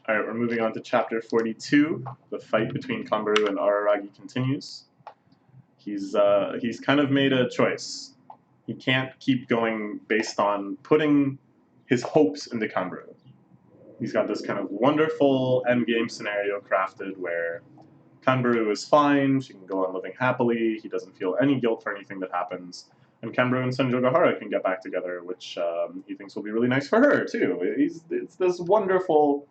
Alright, we're moving on to chapter 42. The fight between Kanbaru and Araragi continues. He's kind of made a choice. He can't keep going based on putting his hopes into Kanbaru. He's got this kind of wonderful endgame scenario crafted where Kanbaru is fine, she can go on living happily, he doesn't feel any guilt for anything that happens, and Kanbaru and Senjogahara can get back together, which he thinks will be really nice for her, too. It's this wonderful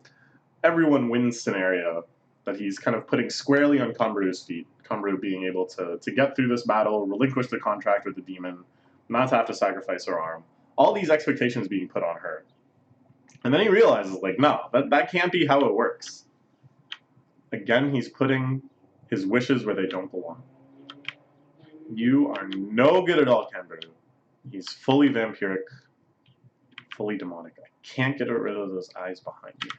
everyone wins scenario that he's kind of putting squarely on Kanbaru's feet. Kanbaru being able to get through this battle, relinquish the contract with the demon, not to have to sacrifice her arm. All these expectations being put on her. And then he realizes, like, no, that can't be how it works. Again, he's putting his wishes where they don't belong. You are no good at all, Kanbaru. He's fully vampiric, fully demonic. I can't get rid of those eyes behind you.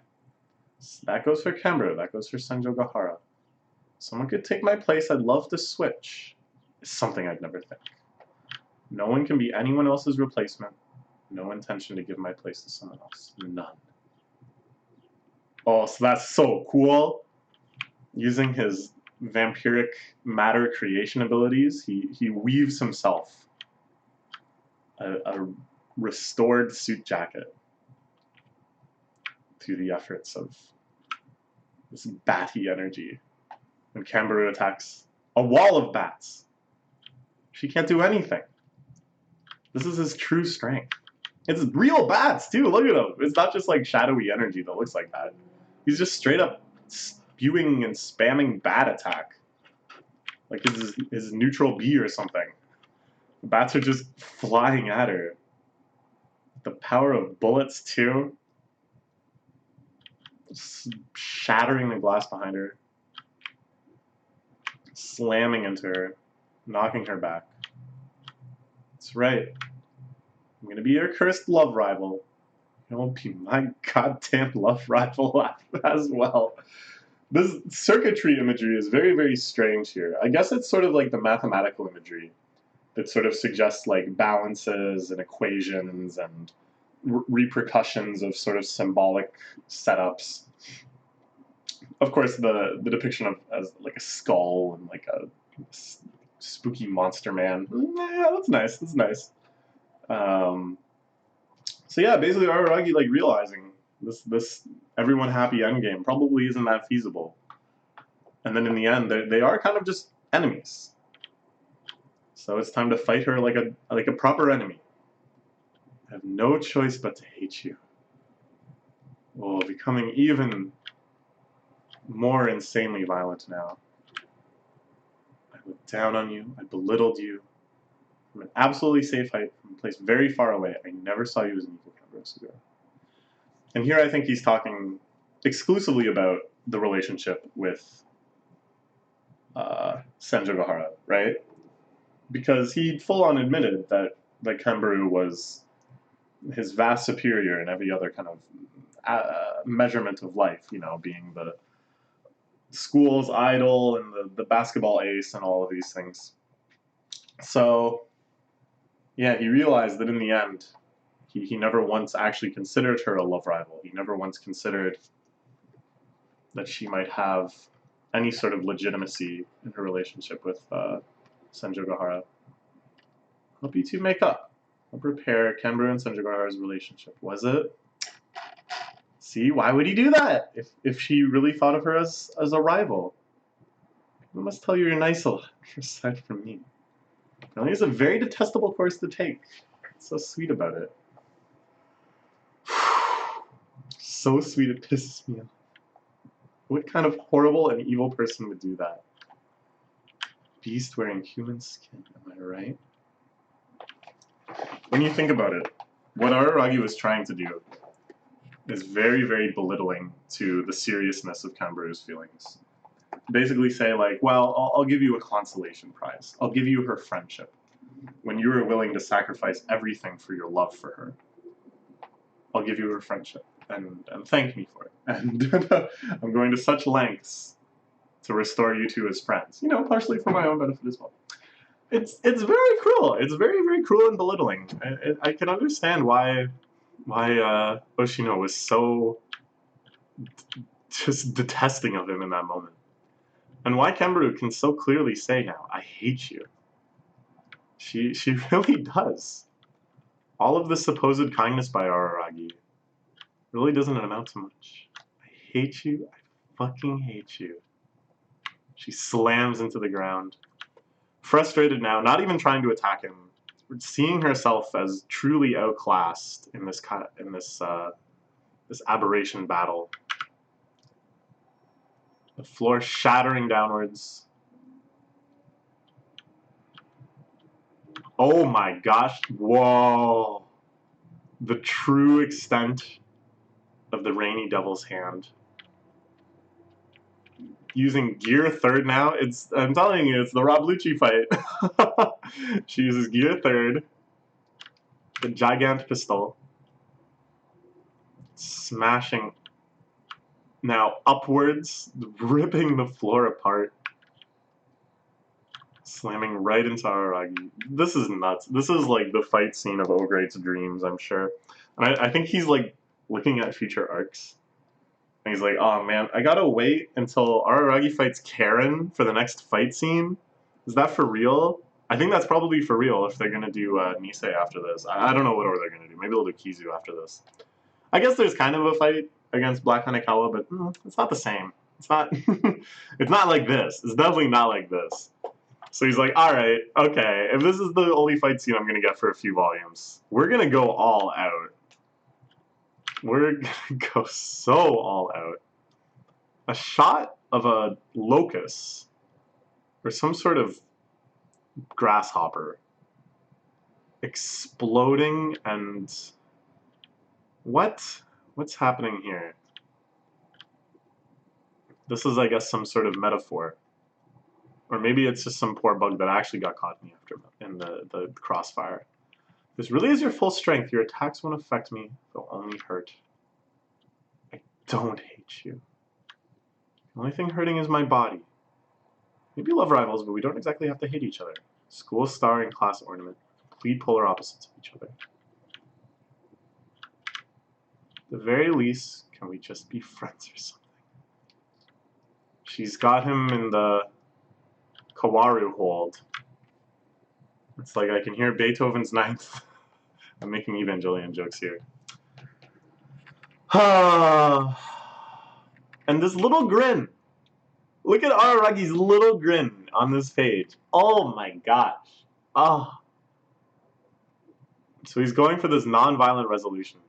So that goes for Kanbaru, that goes for Senjogahara. Someone could take my place, I'd love to switch. It's something I'd never think. No one can be anyone else's replacement. No intention to give my place to someone else. None. Oh, so that's so cool. Using his vampiric matter creation abilities, he weaves himself a restored suit jacket through the efforts of this batty energy. When Kanbaru attacks a wall of bats, she can't do anything. This is his true strength. It's real bats, too. Look at him. It's not just like shadowy energy that looks like that. He's just straight up spewing and spamming bat attack. Like his neutral B or something. The bats are just flying at her. The power of bullets, too. Just shattering the glass behind her. Slamming into her. Knocking her back. That's right. I'm going to be your cursed love rival. You'll be my goddamn love rival as well. This circuitry imagery is very, very strange here. I guess it's sort of like the mathematical imagery that sort of suggests like balances and equations and repercussions of sort of symbolic setups. Of course, the depiction of as like a skull and like a spooky monster man. Yeah, that's nice. That's nice. So yeah, basically Araragi like realizing this everyone happy endgame probably isn't that feasible. And then in the end, they are kind of just enemies. So it's time to fight her like a proper enemy. I have no choice but to hate you. Oh, becoming even more insanely violent now. I looked down on you, I belittled you. From an absolutely safe height, from a place very far away, I never saw you as an equal, Kanbaru. And here I think he's talking exclusively about the relationship with Senjogahara, right? Because he full-on admitted that Kanbaru was his vast superior in every other kind of measurement of life, you know, being the school's idol and the basketball ace and all of these things. So, yeah, he realized that in the end, he never once actually considered her a love rival. He never once considered that she might have any sort of legitimacy in her relationship with Senjogahara. Hope you two make up. Hope repair Kanbaru and Senjogahara's relationship. Was it? See, why would he do that if she really thought of her as a rival? I must tell you you're nice aside from me. Really, it's a very detestable course to take. It's so sweet about it. So sweet, it pisses me off. What kind of horrible and evil person would do that? Beast wearing human skin, am I right? When you think about it, what Araragi was trying to do is very, very belittling to the seriousness of Kanbaru's feelings. Basically say like, well, I'll give you a consolation prize. I'll give you her friendship. When you were willing to sacrifice everything for your love for her, I'll give you her friendship. And thank me for it. And I'm going to such lengths to restore you two as friends. You know, partially for my own benefit as well. It's very cruel. It's very, very cruel and belittling. I can understand why Oshino was so just detesting of him in that moment. And why Kembaru can so clearly say now, I hate you. She really does. All of this supposed kindness by Araragi really doesn't amount to much. I hate you. I fucking hate you. She slams into the ground. Frustrated now, not even trying to attack him, seeing herself as truly outclassed in this this aberration battle. The floor shattering downwards. Oh my gosh. Whoa. The true extent of the Rainy Devil's hand. Using gear third now. I'm telling you, it's the Rob Lucci fight. She uses gear third. The Gigant Pistol. Smashing now upwards, ripping the floor apart. Slamming right into Araragi. This is nuts. This is like the fight scene of O-Great's dreams, I'm sure. And I think he's like looking at future arcs. And he's like, oh man, I gotta wait until Araragi fights Karen for the next fight scene? Is that for real? I think that's probably for real if they're gonna do Nisei after this. I don't know what order they're gonna do. Maybe they'll do Kizu after this. I guess there's kind of a fight against Black Hanekawa, but it's not the same. It's not it's not like this. It's definitely not like this. So he's like, alright, okay, if this is the only fight scene I'm gonna get for a few volumes, we're gonna go all out. We're gonna go so all out. A shot of a locust, or some sort of grasshopper, exploding and... What's happening here? This is, I guess, some sort of metaphor. Or maybe it's just some poor bug that actually got caught in the crossfire. This really is your full strength. Your attacks won't affect me. They'll only hurt. I don't hate you. The only thing hurting is my body. Maybe love rivals, but we don't exactly have to hate each other. School star and class ornament. Complete polar opposites of each other. At the very least, can we just be friends or something? She's got him in the Kawaru hold. It's like I can hear Beethoven's Ninth. I'm making Evangelion jokes here. And this little grin. Look at Araragi's little grin on this page. Oh my gosh. Oh. So he's going for this non-violent resolution.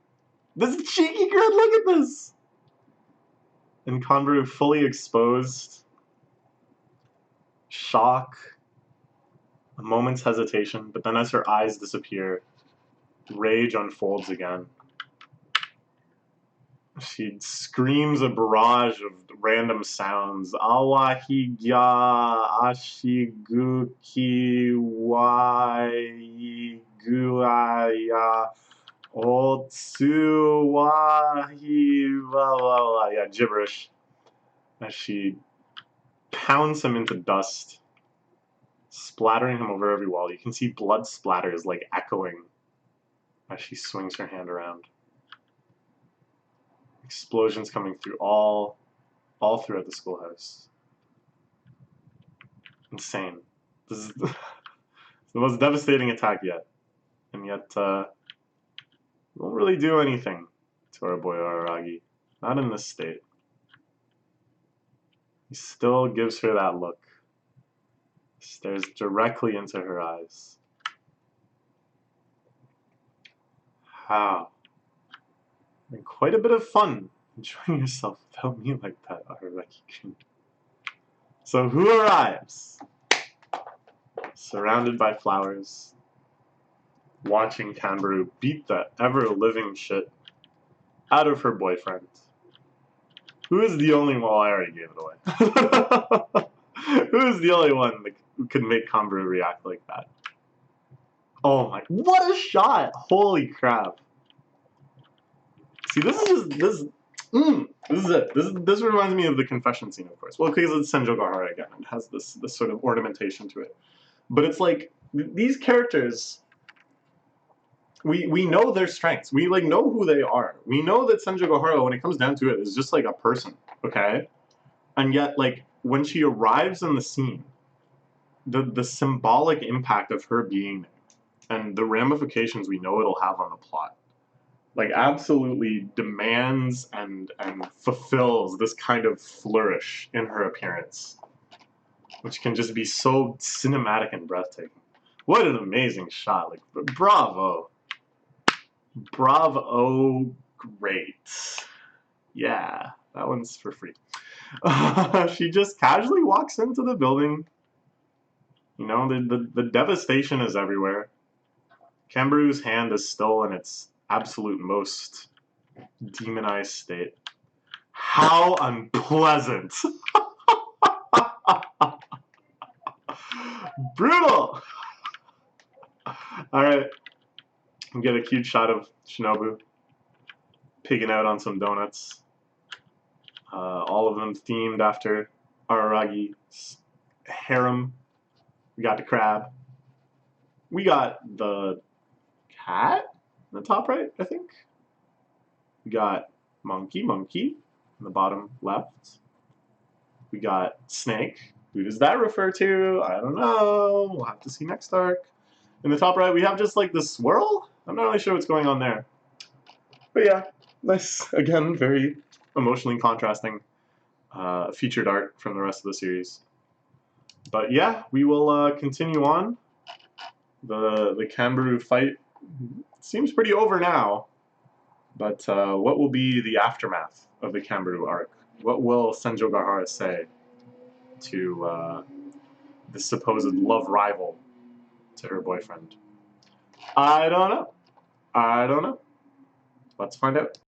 This cheeky grin, look at this! And Konbaru fully exposed. Shock. A moment's hesitation, but then as her eyes disappear, rage unfolds again. She screams a barrage of random sounds. Awahigya, ashiguki, waiguaya, otsu, wahi, blah, blah, blah. Yeah, gibberish. As she pounds him into dust, splattering him over every wall. You can see blood splatters like echoing as she swings her hand around. Explosions coming through all throughout the schoolhouse. Insane. This is the most devastating attack yet. And yet, won't really do anything to our boy Araragi. Not in this state. He still gives her that look. Stares directly into her eyes. How? And quite a bit of fun enjoying yourself without me like that, Araragi-kun. So who arrives? Surrounded by flowers, watching Kanbaru beat the ever-living shit out of her boyfriend. Who is the only one? Well, I already gave it away. Who is the only one that could make Kanbaru react like that? Oh my, what a shot! Holy crap. See, this is just, this is it. This reminds me of the confession scene, of course. Well, because it's Senjogahara again. It has this sort of ornamentation to it. But it's like, these characters, we know their strengths. We like know who they are. We know that Senju Gohara, when it comes down to it, is just like a person, okay? And yet, like when she arrives in the scene, the symbolic impact of her being there and the ramifications we know it'll have on the plot, like absolutely demands and fulfills this kind of flourish in her appearance, which can just be so cinematic and breathtaking. What an amazing shot! Like, bravo. Bravo, great. Yeah, that one's for free. She just casually walks into the building. You know, the devastation is everywhere. Cambaru's hand is still in its absolute most demonized state. How unpleasant! Brutal! Alright, we get a cute shot of Shinobu pigging out on some donuts. All of them themed after Araragi's harem. We got the crab. We got the cat in the top right, I think. We got monkey in the bottom left. We got snake. Who does that refer to? I don't know. We'll have to see next arc. In the top right, we have just like the swirl. I'm not really sure what's going on there. But yeah, nice. Again, very emotionally contrasting featured art from the rest of the series. But yeah, we will continue on. The Cambaru fight seems pretty over now. But what will be the aftermath of the Cambaru arc? What will Senjo Gahara say to the supposed love rival to her boyfriend? I don't know. Let's find out.